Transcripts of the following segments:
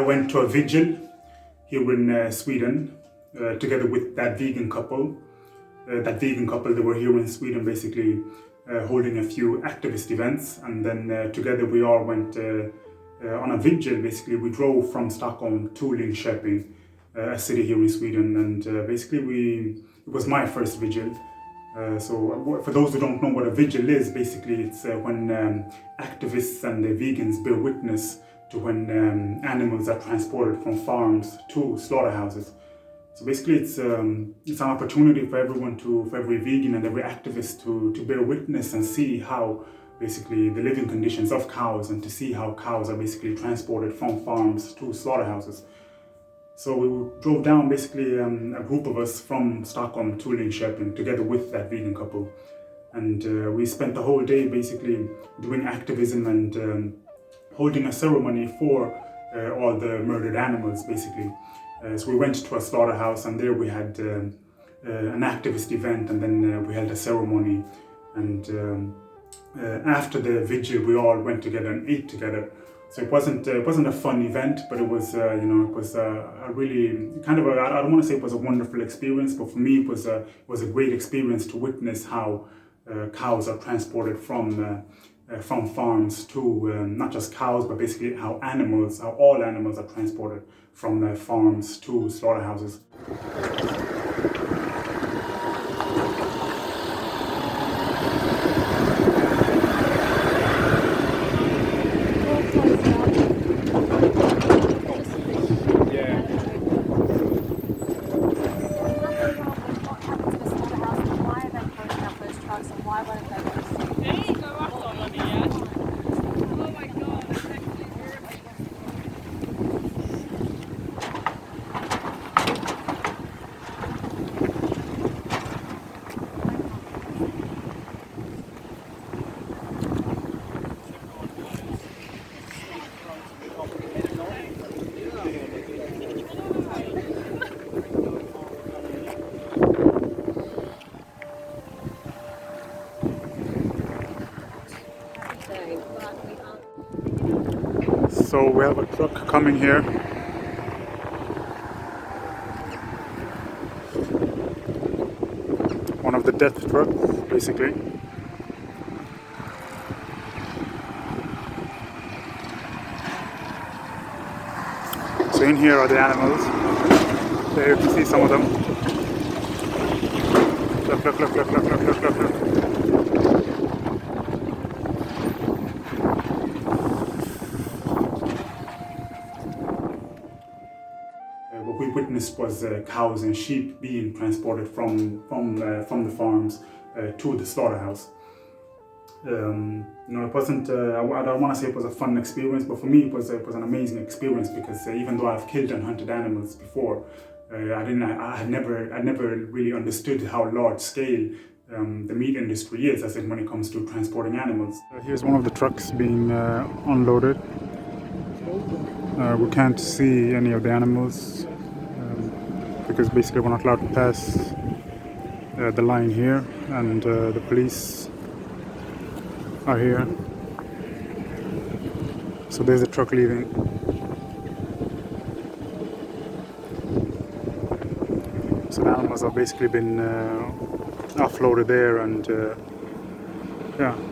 went to a vigil here in Sweden together with that vegan couple. They were here in Sweden basically holding a few activist events, and then together we all went on a vigil. Basically we drove from Stockholm to Linköping, a city here in Sweden, and basically it was my first vigil. So for those who don't know what a vigil is, basically it's when activists and vegans bear witness to when animals are transported from farms to slaughterhouses. So basically it's an opportunity for every vegan and every activist to bear witness and see how basically the living conditions of cows, and to see how cows are basically transported from farms to slaughterhouses. So we drove down basically a group of us from Stockholm to Linköping together with that vegan couple. And we spent the whole day basically doing activism and holding a ceremony for all the murdered animals basically. So we went to a slaughterhouse, and there we had an activist event, and then we held a ceremony. And after the vigil we all went together and ate together. So it wasn't a fun event, but it was it was a really kind of I don't want to say it was a wonderful experience, but for me it was a great experience to witness how cows are transported from farms to not just cows, but basically how all animals are transported from farms to slaughterhouses. So we have a truck coming here. One of the death trucks, basically. So in here are the animals. There you can see some of them. Look. What we witnessed was cows and sheep being transported from the farms to the slaughterhouse. It wasn't. I don't want to say it was a fun experience, but for me it was an amazing experience, because even though I've killed and hunted animals before, I had never really understood how large scale the meat industry is, as in when it comes to transporting animals. Here's one of the trucks being unloaded. We can't see any of the animals because basically we're not allowed to pass the line here, and the police are here. So there's a truck leaving. So the animals have basically been offloaded there, and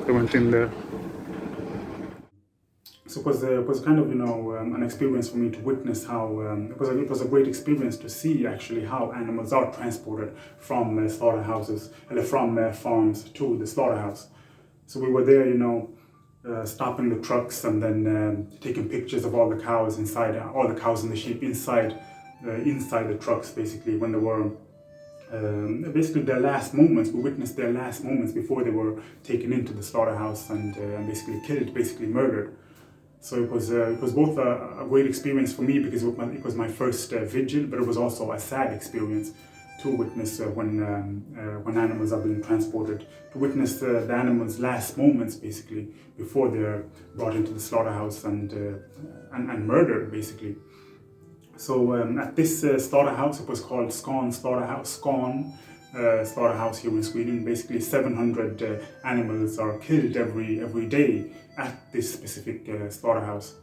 they went in there. So it was kind of an experience for me to witness how it was a great experience to see actually how animals are transported from slaughterhouses and from farms to the slaughterhouse. So we were there, stopping the trucks, and then taking pictures of all the cows inside, all the cows and the sheep inside the trucks, basically when they were basically their last moments. We witnessed their last moments before they were taken into the slaughterhouse and basically killed, basically murdered. So it was both a great experience for me, because it was my first vigil, but it was also a sad experience to witness when animals are being transported, to witness the animals' last moments, basically, before they're brought into the slaughterhouse and murdered, basically. So at this slaughterhouse, it was called Skåne Slaughterhouse, slaughterhouse here in Sweden. Basically 700 animals are killed every day at this specific slaughterhouse.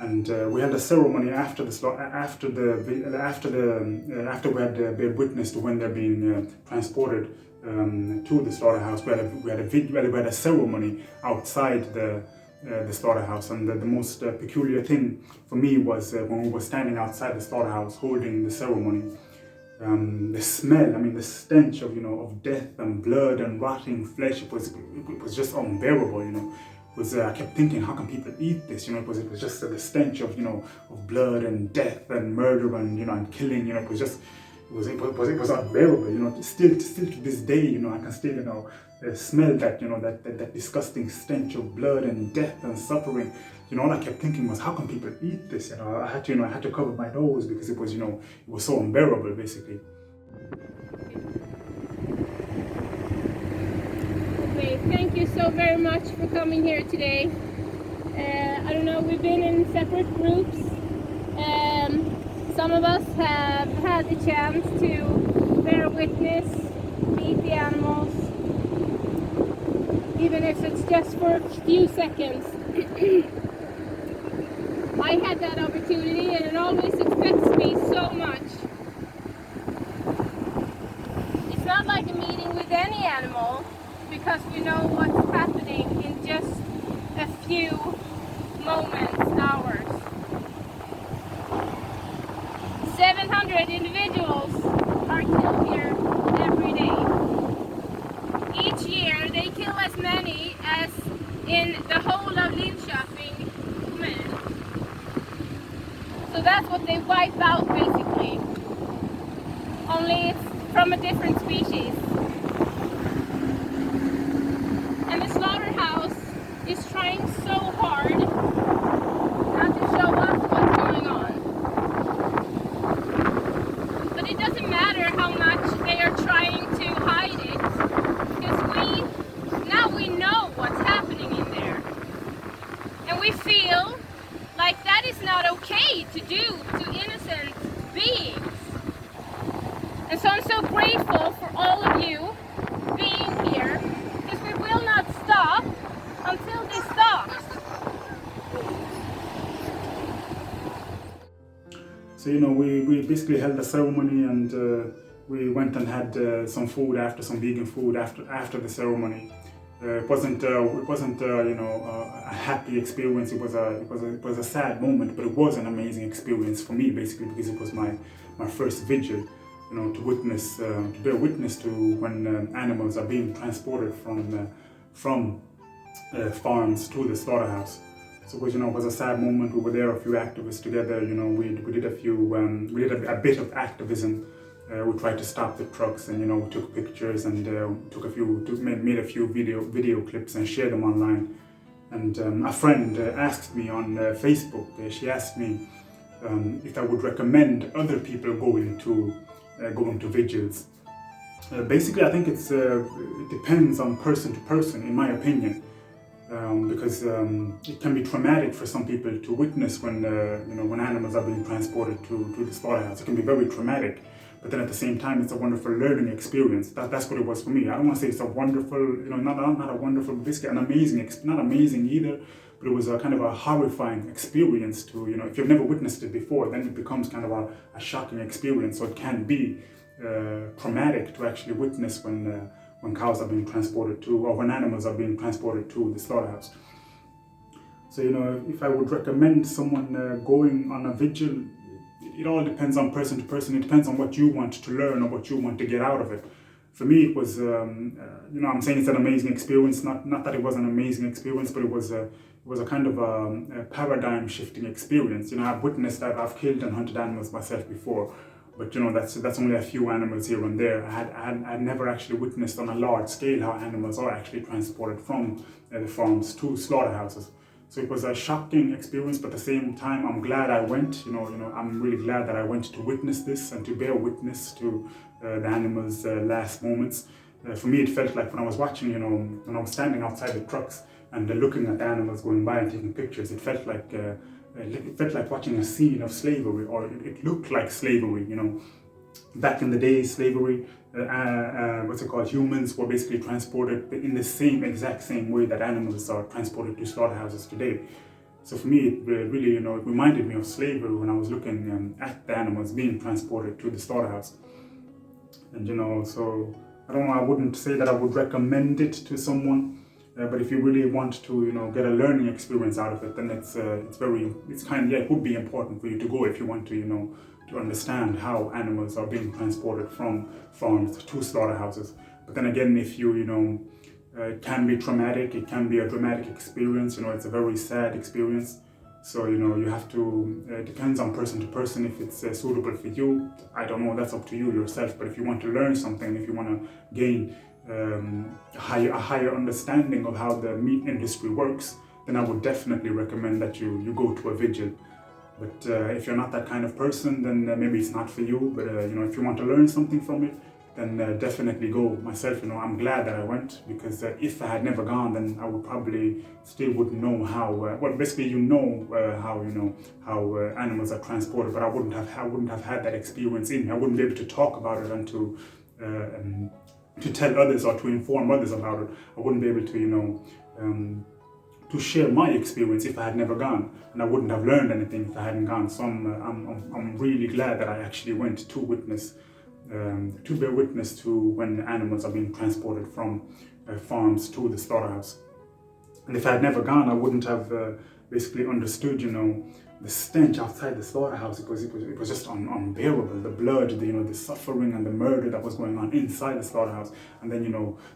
And we had a ceremony after we had witnessed when they're being transported to the slaughterhouse. We had a ceremony outside the slaughterhouse, and the most peculiar thing for me was when we were standing outside the slaughterhouse holding the ceremony. The smell, the stench of of death and blood and rotting flesh. It was just unbearable. I kept thinking, how can people eat this? It was just the stench of of blood and death and murder and and killing. It was unbearable. Still to this day, I can still smell that that disgusting stench of blood and death and suffering. All I kept thinking was, how can people eat this? I had to cover my nose because it was it was so unbearable, basically. Okay, thank you so very much for coming here today. I don't know, we've been in separate groups. Some of us have had the chance to bear witness, meet the animals, even if it's just for a few seconds. I had that opportunity, and it always affects me so much. It's not like a meeting with any animal, because we know what's happening in just a few moments, hours. 700 individuals are killed here every day. Each year they kill as many as in the whole of Linköping. So that's what they wipe out, basically. Only it's from a different species. And the slaughterhouse is trying so hard not to show us what's going on. But it doesn't matter how much they are trying to hide it, because now we know what's happening in there. And we feel like that is not okay to do to innocent beings. And so I'm so grateful for all of you being here, because we will not stop until this stops. So we basically held a ceremony, and we went and had some food after, some vegan food after the ceremony. It wasn't a happy experience. It was a sad moment, but it was an amazing experience for me, basically, because it was my first vigil. To bear witness to when animals are being transported from farms to the slaughterhouse. So it was a sad moment. We were there, a few activists together. We did a bit of activism. We tried to stop the trucks, and we took pictures and made a few video clips and shared them online. And a friend asked me on Facebook. She asked me if I would recommend other people going to vigils. Basically, I think it depends on person to person, in my opinion, because it can be traumatic for some people to witness when animals are being transported to the slaughterhouse. It can be very traumatic. But then at the same time, it's a wonderful learning experience. That's what it was for me. I don't want to say it's a wonderful, not a wonderful, basically an amazing, not amazing either, but it was a kind of a horrifying experience to, if you've never witnessed it before, then it becomes kind of a shocking experience. So it can be traumatic to actually witness when cows are being transported to, or when animals are being transported to the slaughterhouse. So, if I would recommend someone going on a vigil, it all depends on person to person. It depends on what you want to learn or what you want to get out of it. For me, it was, I'm saying it's an amazing experience. Not that it was an amazing experience, but it was a kind of a paradigm shifting experience. I've killed and hunted animals myself before, but that's only a few animals here and there. I had never actually witnessed on a large scale how animals are actually transported from the farms to slaughterhouses. So it was a shocking experience, but at the same time, I'm glad I went. I'm really glad that I went to witness this and to bear witness to the animals' last moments. For me, it felt like when I was watching, when I was standing outside the trucks and looking at the animals going by and taking pictures, it felt like watching a scene of slavery, or it looked like slavery. Back in the day, slavery, humans were basically transported in the exact same way that animals are transported to slaughterhouses today. So for me, it really, it reminded me of slavery when I was looking at the animals being transported to the slaughterhouse. And so I don't know, I wouldn't say that I would recommend it to someone, but if you really want to, get a learning experience out of it, then it would be important for you to go if you want to understand how animals are being transported from farms to slaughterhouses. But then again, if it can be traumatic, it can be a dramatic experience, it's a very sad experience. So, you have to, it depends on person to person if it's suitable for you. I don't know, that's up to you yourself. But if you want to learn something, if you want to gain a higher understanding of how the meat industry works, then I would definitely recommend that you go to a vigil. But if you're not that kind of person, then maybe it's not for you. But, if you want to learn something from it, then definitely go. Myself, I'm glad that I went, because if I had never gone, then I would probably still wouldn't know how. Basically, how animals are transported, but I wouldn't have had that experience in me. I wouldn't be able to talk about it and to tell others or to inform others about it. I wouldn't be able to to share my experience if I had never gone, and I wouldn't have learned anything if I hadn't gone. So I'm really glad that I actually went to witness. To bear witness to when animals are being transported from farms to the slaughterhouse. And if I had never gone, I wouldn't have basically understood, the stench outside the slaughterhouse. It was just unbearable. The blood, the suffering and the murder that was going on inside the slaughterhouse. And then,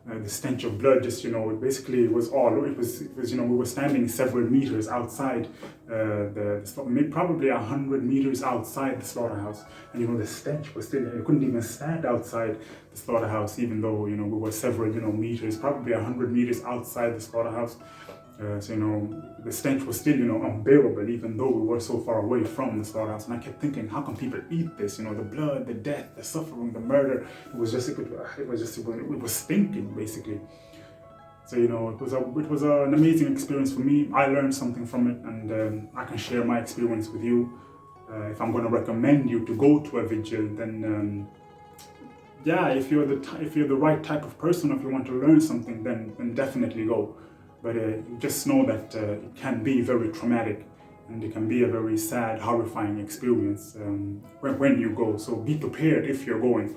the stench of blood just, it basically was we were standing several meters outside probably 100 meters outside the slaughterhouse. And, the stench was still, you couldn't even stand outside the slaughterhouse, even though, we were several, meters, probably 100 meters outside the slaughterhouse. So, the stench was still, unbearable, even though we were so far away from the slaughterhouse. And I kept thinking, how can people eat this? The blood, the death, the suffering, the murder. It was stinking, basically. So, it was an amazing experience for me. I learned something from it, and I can share my experience with you. If I'm going to recommend you to go to a vigil, then if you're the right type of person, if you want to learn something, then definitely go. But just know that it can be very traumatic, and it can be a very sad, horrifying experience when you go. So be prepared if you're going.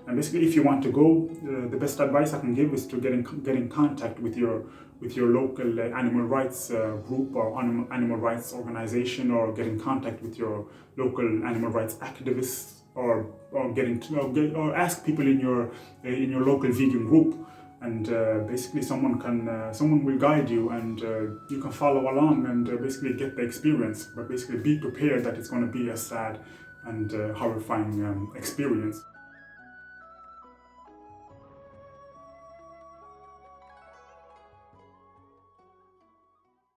And basically, if you want to go, the best advice I can give is to get in contact with your local animal rights group or animal rights organization, or get in contact with your local animal rights activists, or ask people in your local vegan group. And basically someone will guide you, and you can follow along and basically get the experience. But basically be prepared that it's going to be a sad and horrifying experience.